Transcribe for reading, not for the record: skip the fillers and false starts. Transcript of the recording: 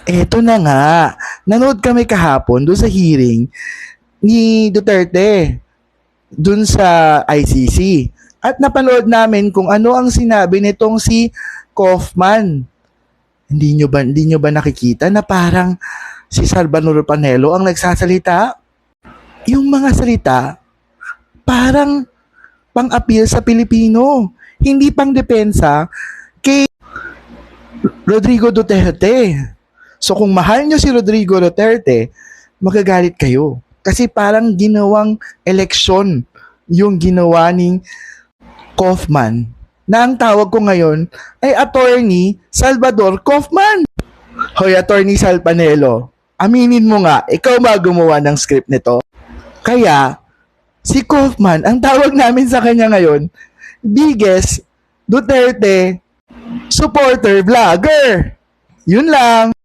Eto na nga, nanood kami kahapon doon sa hearing ni Duterte doon sa ICC. At napanood namin kung ano ang sinabi nitong si Kaufman. Hindi nyo ba nakikita na parang si Salvador Panelo ang nagsasalita? Yung mga salita, parang pang-appeal sa Pilipino. Hindi pang depensa kay Rodrigo Duterte. So kung mahal nyo si Rodrigo Duterte, magagalit kayo. Kasi parang ginawang eleksyon yung ginawa ni Kaufman na ang tawag ko ngayon ay Attorney Salvador Kaufman. Hoy, Attorney Sal Panelo, aminin mo nga, ikaw ba gumawa ng script nito? Kaya, si Kaufman, ang tawag namin sa kanya ngayon, biggest Duterte supporter vlogger. Yun lang.